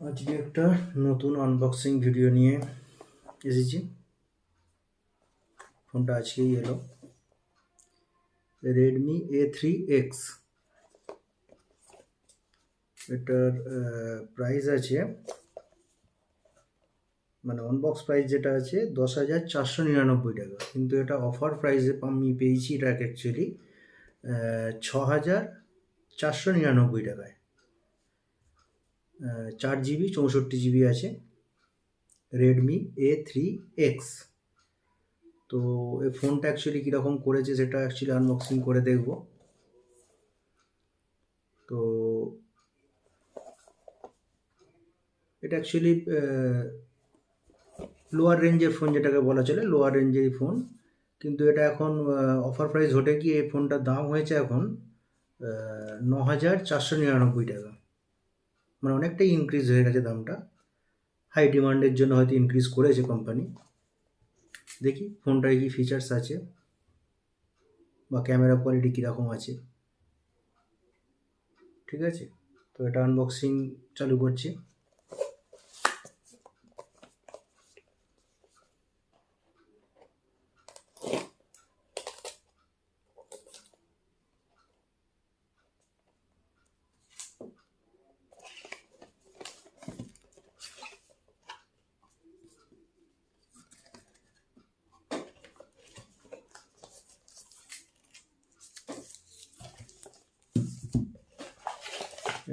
আজকে একটা নতুন আনবক্সিং ভিডিও নিয়ে এসেছি। ফোনটা আজকেই এলো, রেডমি A3X। এটার প্রাইস আছে, মানে অনবক্স প্রাইস যেটা আছে 10,499 টাকা, কিন্তু এটা অফার প্রাইসে আমি পেয়েছি এটা অ্যাকচুয়ালি 6,499 টাকায়। 4 জিবি 64 জিবি আছে, রেডমি A3X। তো এই ফোনটা অ্যাকচুয়ালি কীরকম করেছে সেটা অ্যাকচুয়ালি আনবক্সিং করে দেখব। তো এটা অ্যাকচুয়ালি লোয়ার রেঞ্জের ফোন, যেটাকে বলা চলে লোয়ার রেঞ্জের ফোন, কিন্তু এটা এখন অফার প্রাইস ঘটে গিয়ে এই ফোনটার দাম হয়েছে এখন 9,499 টাকা। মানে অনেকটাই ইনক্রিজ হয়ে গেছে দামটা। হাই ডিমান্ডের জন্য হয়তো ইনক্রিজ করেছে কোম্পানি। দেখি ফোনটায় কি ফিচার্স আছে বা ক্যামেরা কোয়ালিটি কীরকম আছে। ঠিক আছে, তো এটা আনবক্সিং চালু করছি।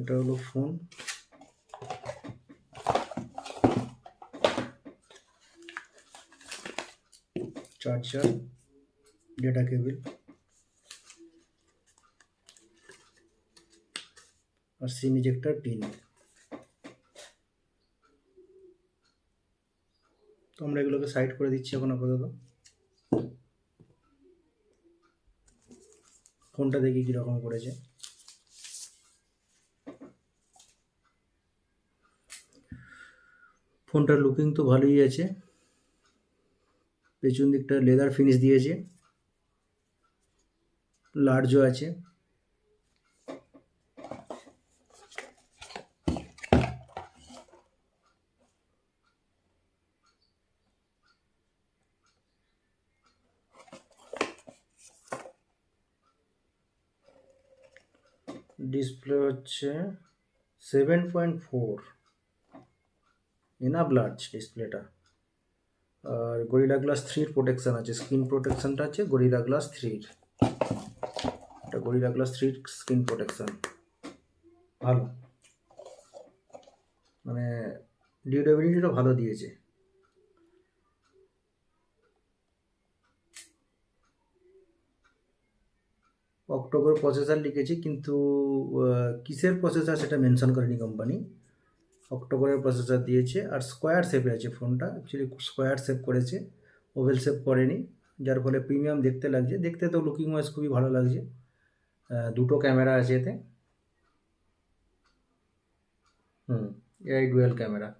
এটা হলো ফোন, চার্জার, ডেটা কেবল আর সিম ইজেক্টর পিন। তো আমরা এগুলোকে সাইড করে দিচ্ছি এখন আপাতত। ফোনটা দেখি কীরকম করেছে। ফোনটার লুকিং তো ভালোই আছে, পেছন দিকটা লেদার ফিনিশ দিয়েছে, লার্জও আছে। ডিসপ্লে হচ্ছে 7.4, এনাফ লার্জ ডিসপ্লেটা। আর গরিলা গ্লাস 3 প্রোটেকশান আছে, স্ক্রিন প্রোটেকশানটা আছে গরিলা গ্লাস 3। এটা গরিলা গ্লাস 3 স্ক্রিন প্রোটেকশান ভালো, মানে ডিউরেবিলিটিটা ভালো দিয়েছে। অক্টোবর প্রসেসর লিখেছি, কিন্তু কিসের প্রসেসর সেটা মেনশন করেনি কোম্পানি। অক্টোবরের প্রসেসর দিয়েছে, আর স্কোয়ার শেপে আছে ফোনটা। অ্যাকচুয়ালি স্কোয়ার শেপ করেছে, ওভেল শেপ করেনি, যার ফলে প্রিমিয়াম দেখতে লাগছে। দেখতে তো লুকিং ওয়াইজ খুবই ভালো লাগছে। দুটো ক্যামেরা আছে এতে। AI dual camera.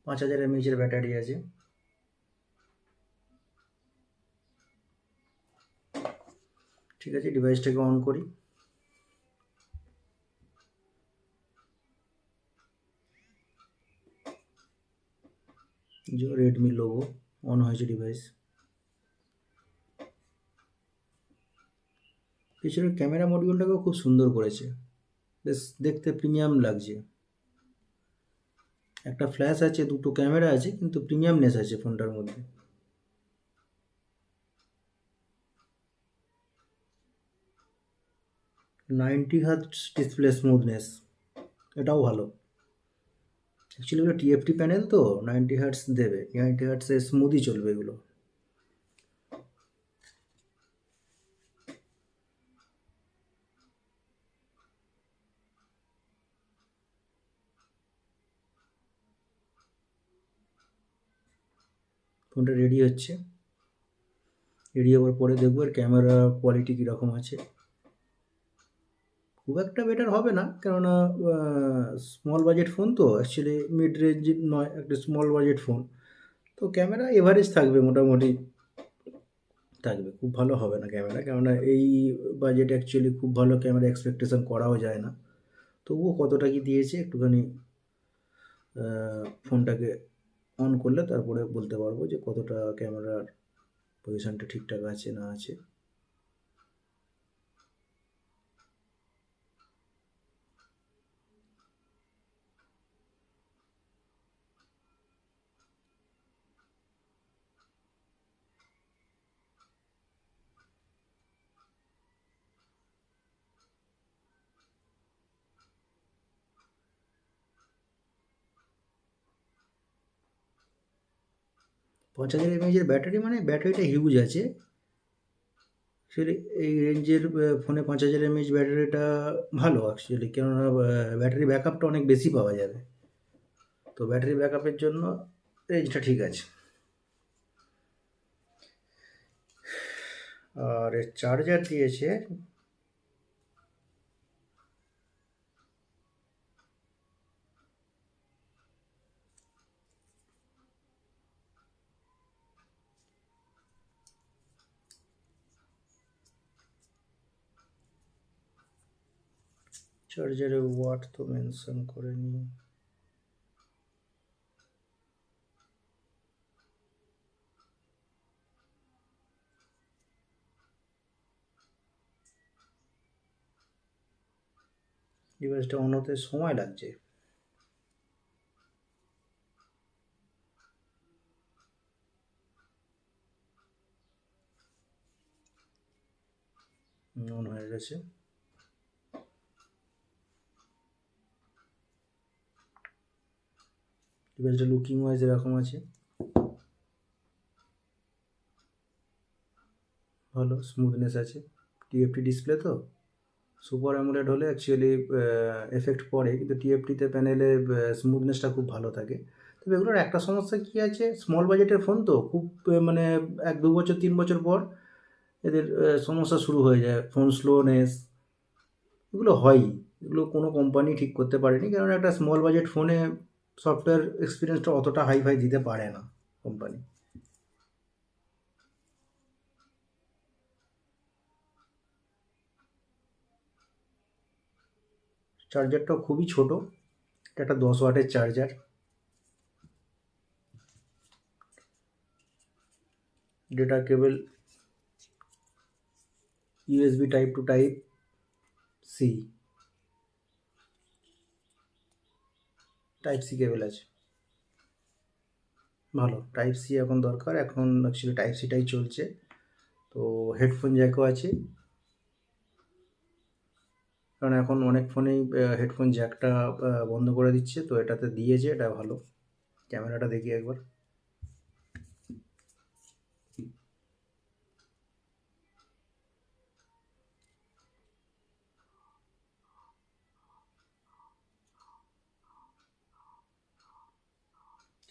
পাঁচ হাজার এমএইচের ব্যাটারি আছে। ঠিক আছে, ডিভাইসটাকে অন করি। যে রেডমি লোগো অন হয়েছে ডিভাইস। পিছনের ক্যামেরা মডিউলটাকেও খুব সুন্দর করেছে, বেশ দেখতে প্রিমিয়াম লাগছে। একটা ফ্ল্যাশ আছে, দুটো ক্যামেরা আছে, কিন্তু প্রিমিয়ামনেস আছে ফোনটার মধ্যে। নাইনটি হার্টস ডিসপ্লে স্মুথনেস, এটাও ভালো। অ্যাকচুয়ালি এগুলো টিএফটি প্যানেল তো 90 হার্টস দেবে, 90 হার্টসে স্মুথই চলবে এগুলো। ফোনটা রেডি হচ্ছে, রেডি হওয়ার পরে দেখবো এর ক্যামেরা কোয়ালিটি কীরকম আছে। খুব একটা বেটার হবে না, কেননা স্মল বাজেট ফোন তো, অ্যাকচুয়ালি মিড রেঞ্জ নয়, একটা স্মল বাজেট ফোন। তো ক্যামেরা এভারেজ থাকবে, মোটামুটি থাকবে, খুব ভালো হবে না ক্যামেরা, কেননা এই বাজেট অ্যাকচুয়ালি খুব ভালো ক্যামেরা এক্সপেকটেশন করাও যায় না। তবুও কতটা কি দিয়েছে একটুখানি ফোনটাকে অন করলে তারপরে বলতে পারবো যে কতটা ক্যামেরার পজিশনটা ঠিকঠাক আছে না আছে। পাঁচ হাজার এমএএচের ব্যাটারি, মানে ব্যাটারিটা হিউজ আছে অ্যাকচুয়ালি। এই রেঞ্জের ফোনে 5000 এমএএইচ ব্যাটারিটা ভালো অ্যাকচুয়ালি, কেননা ব্যাটারি ব্যাকআপটা অনেক বেশি পাওয়া যাবে। তো ব্যাটারি ব্যাকআপের জন্য রেঞ্জটা ঠিক আছে। আর এর চার্জার দিয়েছে চার্জারের ওয়াট তো মেনশন করেনি। ডিভাইসটা অন হতে সময় লাগছে। অন হয়ে গেছে। ডিভাইসটা লুকিং ওয়াইজ এরকম আছে, ভালো স্মুথনেস আছে। টিএফটি ডিসপ্লে তো, সুপার অ্যামোলেড হলে অ্যাকচুয়ালি এফেক্ট পড়ে, কিন্তু টিএফটিতে প্যানেলে স্মুথনেসটা খুব ভালো থাকে। তবে এগুলোর একটা সমস্যা কী আছে, স্মল বাজেটের ফোন তো খুব মানে 1-2 বছর 3 বছর পর এদের সমস্যা শুরু হয়ে যায়, ফোন স্লোনেস, এগুলো হয়ই। এগুলো কোনো কোম্পানি ঠিক করতে পারেনি, কারণ একটা স্মল বাজেট ফোনে সফটওয়্যার এক্সপিরিয়েন্সটা অতটা হাই ফাই দিতে পারে না কোম্পানি। চার্জারটাও খুবই ছোট, এটা একটা 10 ওয়াটের charger. Data cable USB type to type C, type C cable আছে, ভালো। টাইপ সি এখন দরকার, এখন অ্যাকচুয়ালি টাইপ সিটাই চলছে। তো হেডফোন জ্যাকও আছে, কারণ এখন অনেক ফোনেই হেডফোন জ্যাকটা বন্ধ করে দিচ্ছে, তো এটাতে দিয়েছে, এটা ভালো। ক্যামেরাটা দেখি একবার।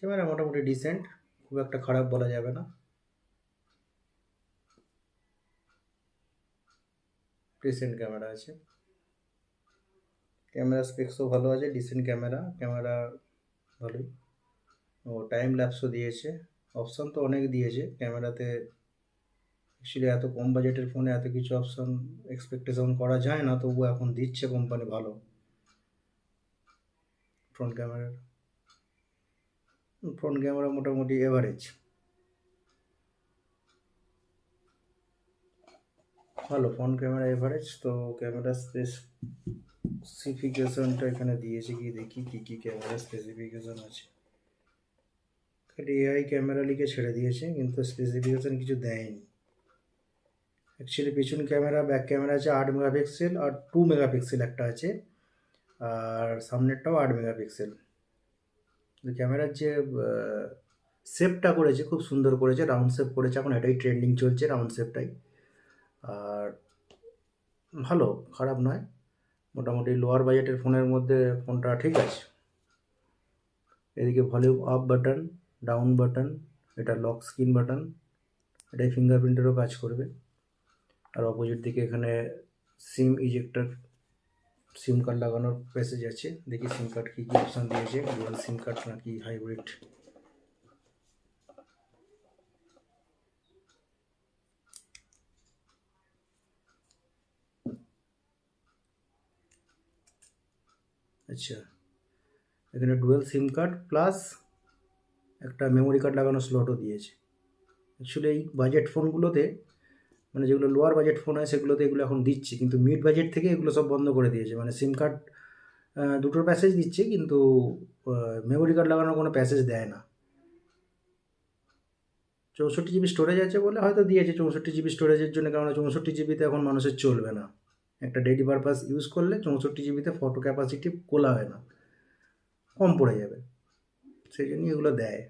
ক্যামেরা মোটামুটি ডিসেন্ট, খুব একটা খারাপ বলা যাবে না, ডিসেন্ট ক্যামেরা আছে। ক্যামেরা স্পেক্সও ভালো আছে, ডিসেন্ট ক্যামেরা, ক্যামেরা ভালোই। ও টাইম ল্যাপসও দিয়েছে, অপশান তো অনেক দিয়েছে ক্যামেরাতে। অ্যাকচুয়ালি এত কম বাজেটের ফোনে এত কিছু অপশান এক্সপেকটেশন করা যায় না, তবুও এখন দিচ্ছে কোম্পানি ভালো। ফ্রন্ট ক্যামেরা মোটামুটি এভারেজ, ভালো ফ্রন্ট ক্যামেরা এভারেজ। তো ক্যামেরা স্পেসিফিকেশনটা এখানে দিয়েছে, কি দেখি কী কী ক্যামেরা স্পেসিফিকেশন আছে। খালি এআই ক্যামেরা লিখে ছেড়ে দিয়েছে, কিন্তু স্পেসিফিকেশন কিছু দেয়নি। অ্যাকচুয়ালি পিছন ক্যামেরা, ব্যাক ক্যামেরা আছে 8 মেগাপিক্সেল, আর 2 মেগাপিক্সেল একটা আছে, আর সামনেরটাও 8 মেগাপিক্সেল। ক্যামেরার যে শেপটা করেছে খুব সুন্দর করেছে, রাউন্ড শেপ করেছে, এখন এটাই ট্রেন্ডিং চলছে, রাউন্ড শেপটাই। আর ভালো, খারাপ নয়, মোটামুটি লোয়ার বাজেটের ফোনের মধ্যে ফোনটা ঠিক আছে। এদিকে volume up button, down button, এটা লক স্ক্রিন বাটন, এটাই ফিঙ্গারপ্রিন্টেরও কাজ করবে। আর অপোজিট দিকে এখানে সিম ইজেক্টর, সিম কার্ড লাগানোর প্যাসেজ আছে। দেখি সিম কার্ড কী কী অপশান দিয়েছে, ডুয়াল সিম কার্ড নাকি হাইব্রিড। আচ্ছা, এখানে ডুয়েল সিম কার্ড প্লাস একটা মেমোরি কার্ড লাগানো স্লটও দিয়েছে। অ্যাকচুয়ালি এই বাজেট ফোনগুলোতে, মানে যেগুলো লোয়ার বাজেট ফোন হয় সেগুলোতে এগুলো এখন দিচ্ছে, কিন্তু মিড বাজেট থেকে এগুলো সব বন্ধ করে দিয়েছে। মানে সিম কার্ড দুটোর প্যাসেজ দিচ্ছে, কিন্তু মেমোরি কার্ড লাগানোর কোনো প্যাসেজ দেয় না। 64 জিবি স্টোরেজ আছে বলে হয়তো দিয়েছে 64 জিবি স্টোরেজের জন্য, কারণ 64 জিবিতে এখন মানুষের চলবে না। একটা ডেইলি পারপাস ইউজ করলে 64 জিবিতে ফটো ক্যাপাসিটি কোলাবে না, কম পড়ে যাবে, সেই জন্যই এগুলো দেয়।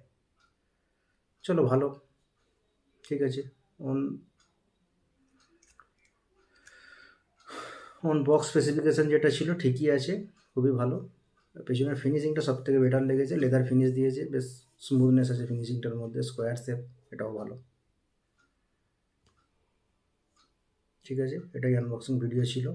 চলো ভালো, ঠিক আছে। অন অন বক্স স্পেসিফিকেশান যেটা ছিল ঠিকই আছে, খুবই ভালো। পেছনের ফিনিশিংটা সব থেকে বেটার লেগেছে, লেদার ফিনিশ দিয়েছে, বেশ স্মুথনেস আছে ফিনিশিংটার মধ্যে, স্কোয়ার শেপ, এটাও ভালো। ঠিক আছে, এটাই আনবক্সিং ভিডিও ছিল।